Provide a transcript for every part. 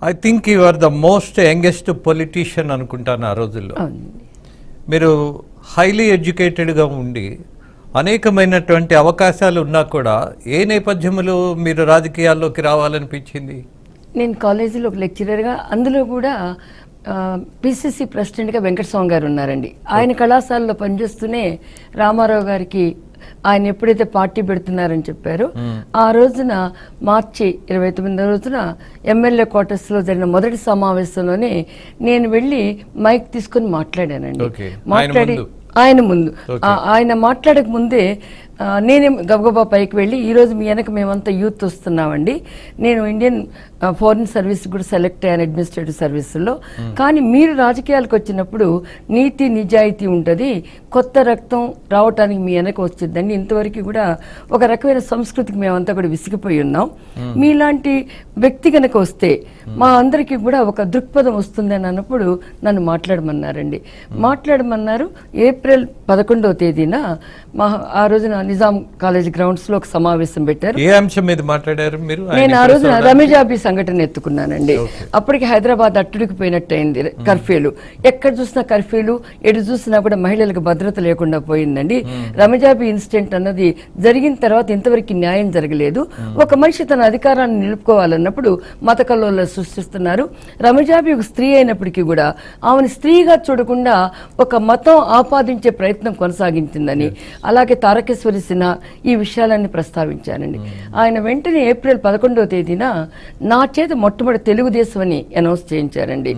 I think you are the most youngest politician అనుకుంటాను ఆ రోజుల్లో. మీరు హైలీ ఎడ్యుకేటెడ్గా ఉండి అనేకమైనటువంటి అవకాశాలు ఉన్నా కూడా ఏ నేపథ్యంలో మీరు రాజకీయాల్లోకి రావాలనిపించింది? నేను కాలేజీలో ఒక లెక్చరర్గా, అందులో కూడా పిసిసి ప్రెసిడెంట్గా వెంకటస్వామి గారు ఉన్నారండి. ఆయన కళాశాలలో పనిచేస్తూనే రామారావు గారికి ఆయన ఎప్పుడైతే పార్టీ పెడుతున్నారని చెప్పారో ఆ రోజున మార్చి 29 రోజున ఎమ్మెల్యే క్వార్టర్స్లో జరిగిన మొదటి సమావేశంలోనే నేను వెళ్ళి మైక్ తీసుకొని మాట్లాడానండి. మాట్లాడి ఆయన ముందు ఆయన మాట్లాడక ముందే నేనే గబగబా పైకి వెళ్ళి, ఈరోజు మీ వెనక మేమంతా యూత్ వస్తున్నామండి, నేను ఇండియన్ ఫారిన్ సర్వీస్ కూడా సెలెక్ట్ అయ్యాను అడ్మినిస్ట్రేటివ్ సర్వీసుల్లో, కానీ మీరు రాజకీయాలకు వచ్చినప్పుడు నీతి నిజాయితీ ఉంటుంది, కొత్త రక్తం రావటానికి మీ వెనక వచ్చిందండి. ఇంతవరకు కూడా ఒక రకమైన సంస్కృతికి మేమంతా కూడా విసిగిపోయి ఉన్నాం, మీలాంటి వ్యక్తి కనుక వస్తే మా అందరికీ కూడా ఒక దృక్పథం వస్తుందని అన్నప్పుడు నన్ను మాట్లాడమన్నారండి. మాట్లాడమన్నారు. ఏప్రిల్ 11వ తేదీన ఆ రోజున నిజాం కాలేజ్ గ్రౌండ్స్ లో ఒక సమావేశం పెట్టారు. ఏ అంశం మీద మాట్లాడారు మీరు? నేను ఆ రోజున రమేజాబీ సంఘటన ఎత్తుకున్నానండి. అప్పటికి హైదరాబాద్ అట్టుడికిపోయినట్టయింది కర్ఫ్యూలు, ఎక్కడ చూసినా కర్ఫ్యూలు, ఎటు చూసినా కూడా మహిళలకు భద్రత లేకుండా పోయిందండి. రమేజాబీ ఇన్సిడెంట్ అన్నది జరిగిన తర్వాత ఇంతవరకు న్యాయం జరగలేదు. ఒక మనిషి తన అధికారాన్ని నిలుపుకోవాలన్నప్పుడు మత కల్లోలాలు సృష్టిస్తున్నారు. రమేజాబీ ఒక స్త్రీ అయినప్పటికీ కూడా ఆమెను స్త్రీగా చూడకుండా ఒక మతం ఆపాదించే ప్రయత్నం కొనసాగించిందని, అలాగే తారకేశ్వరి సిన్హా ఈ విషయాలన్నీ ప్రస్తావించానండి. ఆయన వెంటనే ఏప్రిల్ 11వ తేదీన నా చేత మొట్టమొదటి తెలుగుదేశం అని అనౌన్స్ చేయించారండి.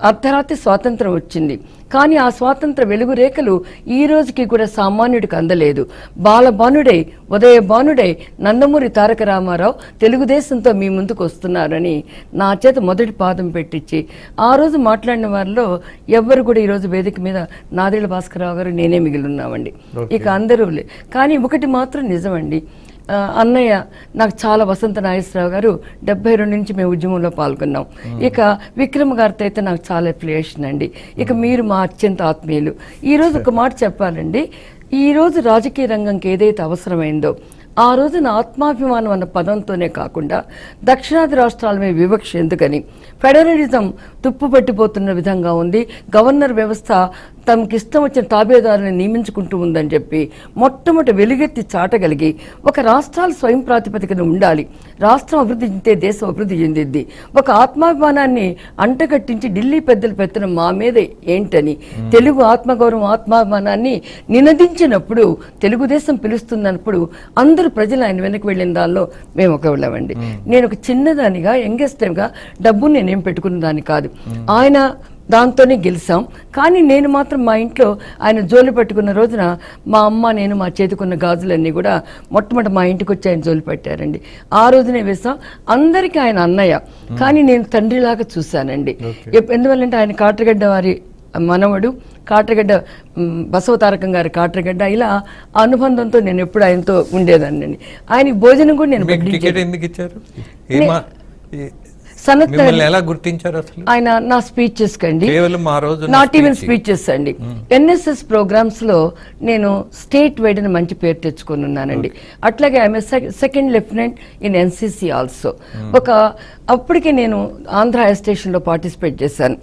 అర్ధరాత్రి స్వాతంత్రం వచ్చింది, కానీ ఆ స్వాతంత్ర వెలుగు రేఖలు ఈ రోజుకి కూడా సామాన్యుడికి అందలేదు. బాలబానుడై ఉదయబానుడై నందమూరి తారక రామారావు తెలుగుదేశంతో మీ ముందుకు వస్తున్నారని నా చేత మొదటి పాదం పెట్టించి, ఆ రోజు మాట్లాడిన వారిలో ఎవ్వరు కూడా ఈరోజు వేదిక మీద నాదేళ్ల భాస్కరరావు గారు నేనే మిగిలి ఉన్నామండి. ఇక అందరూ కానీ ఒకటి మాత్రం నిజమండి, అన్నయ్య నాకు చాలా, వసంత నాగేశ్వరరావు గారు 72 నుంచి మేము ఉద్యమంలో పాల్గొన్నాం. ఇక విక్రమ్ గారితో అయితే నాకు చాలా అఫిలియేషన్ అండి. ఇక మీరు మా అత్యంత ఆత్మీయులు. ఈరోజు ఒక మాట చెప్పాలండి, ఈరోజు రాజకీయ రంగంకి ఏదైతే అవసరమైందో ఆ రోజున ఆత్మాభిమానం అన్న పదంతోనే కాకుండా దక్షిణాది రాష్ట్రాల మీద వివక్ష ఎందుకని, ఫెడరలిజం తుప్పుపట్టిపోతున్న విధంగా ఉంది, గవర్నర్ వ్యవస్థ తమకిష్టం వచ్చిన తాబేదారుని నియమించుకుంటూ ఉందని చెప్పి మొట్టమొదటి వెలుగెత్తి చాటగలిగి ఒక రాష్ట్రాలు స్వయం ప్రాతిపదికన ఉండాలి, రాష్ట్రం అభివృద్ధి చెందితే దేశం అభివృద్ధి చెందిద్ది, ఒక ఆత్మాభిమానాన్ని అంటగట్టించి ఢిల్లీ పెద్దలు పెత్తనం మా మీద ఏంటని తెలుగు ఆత్మగౌరవం ఆత్మాభిమానాన్ని నినదించినప్పుడు తెలుగుదేశం పిలుస్తున్నప్పుడు అందరూ ప్రజలు ఆయన వెనక్కి వెళ్ళిన దానిలో మేము ఒక వెళ్ళామండి. నేను ఒక చిన్నదానిగా యంగెస్ట్ టైంగా డబ్బు నేనేం పెట్టుకున్న దాన్ని కాదు, ఆయన దాంతోనే గెలిచాం. కానీ నేను మాత్రం మా ఇంట్లో ఆయన జోలి పట్టుకున్న రోజున మా అమ్మ నేను మా చేతికున్న గాజులన్నీ కూడా మొట్టమొదటి మా ఇంటికి వచ్చి ఆయన జోలి పెట్టారండి. ఆ రోజునే వేసాం. అందరికీ ఆయన అన్నయ్య, కానీ నేను తండ్రిలాగా చూశానండి. ఎందువల్లంటే ఆయన కాట్రగడ్డ వారి మనవడు, కాట్రగడ్డ బసవతారకం గారి కాట్రగడ్డ, ఇలా అనుబంధంతో నేను ఎప్పుడు ఆయనతో ఉండేదాన్ని. ఆయన భోజనం కూడా నేను ఎలా గుర్తించారు అసలు? ఆయన నా స్పీచెస్ కండి, నాట్ ఈవెన్ స్పీచెస్ అండి, ఎన్ఎస్ఎస్ ప్రోగ్రామ్స్ లో నేను స్టేట్ వైడ్ అని మంచి పేరు తెచ్చుకొని ఉన్నానండి. అట్లాగే I'm second lieutenant in NCC also. అప్పటికే నేను ఆంధ్ర హై స్టేషన్ లో పార్టిసిపేట్ చేశాను.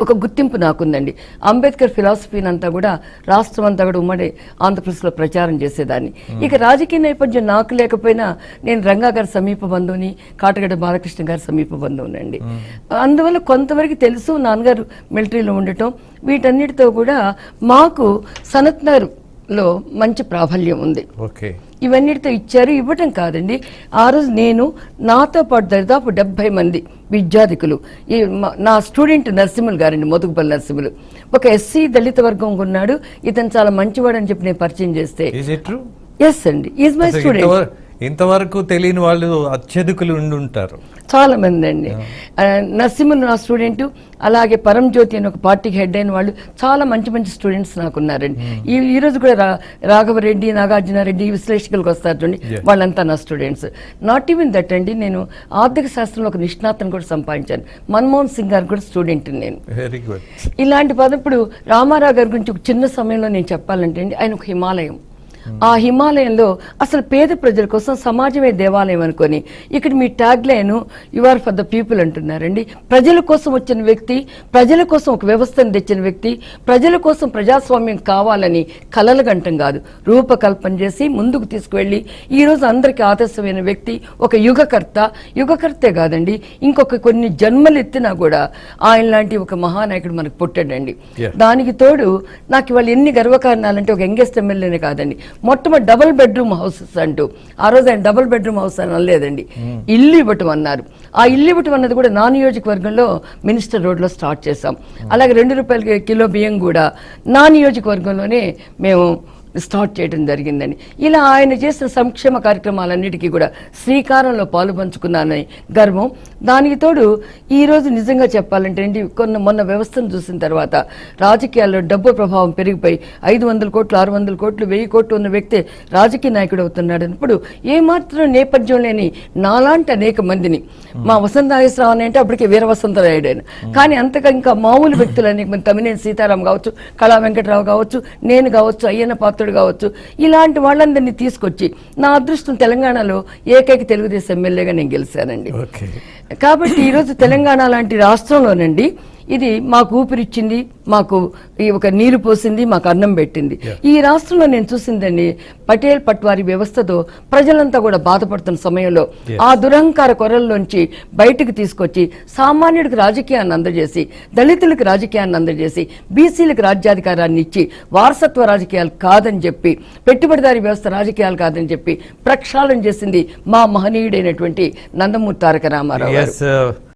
ఒక గుర్తింపు నాకుందండి. అంబేద్కర్ ఫిలాసఫీని అంతా కూడా రాష్ట్రం అంతా కూడా ఉమ్మడి ఆంధ్రప్రదేశ్ లో ప్రచారం చేసేదాన్ని. ఇక రాజకీయ నేపథ్యం నాకు లేకపోయినా నేను రంగా గారి సమీప బంధువుని, కాటగడ్డ బాలకృష్ణ గారి సమీప బంధువునండి. అందువల్ల కొంతవరకు తెలుసు, నాన్నగారు మిలిటరీలో ఉండటం, వీటన్నిటితో కూడా మాకు సనత్ నగర్ లో మంచి ప్రాబల్యం ఉంది. ఇవన్నిటితో ఇచ్చారు. ఇవ్వటం కాదండి, ఆ రోజు నేను నాతో పాటు దాదాపు 70 మంది విద్యార్థికులు, నా స్టూడెంట్ నరసింహులు గారండి, మోదుగుపల్లి నరసింహులు, ఒక ఎస్సీ దళిత వర్గం ఉన్నాడు, ఇతను చాలా మంచివాడు అని చెప్పి నేను పరిచయం చేస్తే, ఎస్ అండి, ఈజ్ మై స్టూడెంట్. ఇంతవరకు తెలియని వాళ్ళు అత్యధికులు ఉండి ఉంటారు చాలా మంది అండి. నరసింహులు నా స్టూడెంట్, అలాగే పరంజ్యోతి అని ఒక పార్టీకి హెడ్ అయిన వాళ్ళు చాలా మంచి మంచి స్టూడెంట్స్ నాకు ఉన్నారండి. ఈ రోజు కూడా రాఘవరెడ్డి, నాగార్జునారెడ్డి విశ్లేషకులకు వస్తారు చూడండి, వాళ్ళంతా నా స్టూడెంట్స్. నాట్ ఈవెన్ దట్ అండి, నేను ఆర్థిక శాస్త్రంలో ఒక నిష్ణాతను కూడా సంపాదించాను. మన్మోహన్ సింగ్ గారు కూడా స్టూడెంట్ నేను. ఇలాంటి పదం ఇప్పుడు రామారావు గారి గురించి ఒక చిన్న సమయంలో నేను చెప్పాలంటే అండి, ఆయన ఒక హిమాలయం. ఆ హిమాలయంలో అసలు పేద ప్రజల కోసం సమాజమే దేవాలయం అనుకొని ఇక్కడ మీ tag line you are for the people అంటున్నారండి. ప్రజల కోసం వచ్చిన వ్యక్తి, ప్రజల కోసం ఒక వ్యవస్థను తెచ్చిన వ్యక్తి, ప్రజల కోసం ప్రజాస్వామ్యం కావాలని కలలుగంటం కాదు, రూపకల్పన చేసి ముందుకు తీసుకువెళ్ళి ఈరోజు అందరికీ ఆదర్శమైన వ్యక్తి, ఒక యుగకర్తే కాదండి, ఇంకొక కొన్ని జన్మలు ఎత్తినా కూడా ఆయన లాంటి ఒక మహానాయకుడు మనకు పుట్టాడండి. దానికి తోడు నాకు ఇవాళ ఎన్ని గర్వకారణాలంటే ఒక యంగెస్ట్ ఎమ్మెల్యేనే కాదండి, మొట్టమొదటి డబుల్ బెడ్రూమ్ హౌసెస్ అంటూ, ఆ రోజు ఆయన డబుల్ బెడ్రూమ్ హౌస్ అని అనలేదండి, ఇల్లు ఇవ్వటం అన్నారు. ఆ ఇల్లు ఇవ్వటం అన్నది కూడా నా నియోజకవర్గంలో మినిస్టర్ రోడ్లో స్టార్ట్ చేశాం. అలాగే ₹2 కిలో బియ్యం కూడా నా నియోజకవర్గంలోనే మేము స్టార్ట్ చేయడం జరిగిందని. ఇలా ఆయన చేసిన సంక్షేమ కార్యక్రమాలన్నిటికీ కూడా శ్రీకారంలో పాలు పంచుకున్నానని గర్వం. దానికి తోడు ఈరోజు నిజంగా చెప్పాలంటే అండి, మొన్న వ్యవస్థను చూసిన తర్వాత రాజకీయాల్లో డబ్బు ప్రభావం పెరిగిపోయి 500 కోట్లు 600 కోట్లు 1000 కోట్లు ఉన్న వ్యక్తే రాజకీయ నాయకుడు అవుతున్నాడు అన్నప్పుడు ఏమాత్రం నేపథ్యం లేని నాలాంటి అనేక మందిని, మా వసంత నాగేశ్వరరావు అంటే అప్పటికే వీర వసంతరాయుడు ఆయన, కానీ అంతగా ఇంకా మామూలు వ్యక్తులు అనేక మంది, తమ్మినేని సీతారాం కావచ్చు, కళా వెంకటరావు కావచ్చు, నేను కావచ్చు, అయ్యన్న పాత్రుడు కావచ్చు, ఇలాంటి వాళ్ళందరినీ తీసుకొచ్చి నా అదృష్టం తెలంగాణలో ఏకైక తెలుగుదేశం ఎమ్మెల్యేగా నేను గెలిచానండి. కాబట్టి ఈరోజు తెలంగాణ లాంటి రాష్ట్రంలోనండి ఇది మాకు ఊపిరిచ్చింది, మాకు ఈ ఒక నీరు పోసింది, మాకు అన్నం పెట్టింది. ఈ రాష్ట్రంలో నేను చూసిందండి, పటేల్ పట్వారీ వ్యవస్థతో ప్రజలంతా కూడా బాధపడుతున్న సమయంలో ఆ దురహంకార కొరల్లోంచి బయటకు తీసుకొచ్చి సామాన్యుడికి రాజకీయాన్ని అందజేసి, దళితులకు రాజకీయాన్ని అందజేసి, బీసీలకు రాజ్యాధికారాన్ని ఇచ్చి, వారసత్వ రాజకీయాలు కాదని చెప్పి, పెట్టుబడిదారీ వ్యవస్థ రాజకీయాలు కాదని చెప్పి ప్రక్షాళన చేసింది మా మహనీయుడైనటువంటి నందమూరి తారక రామారావు గారు.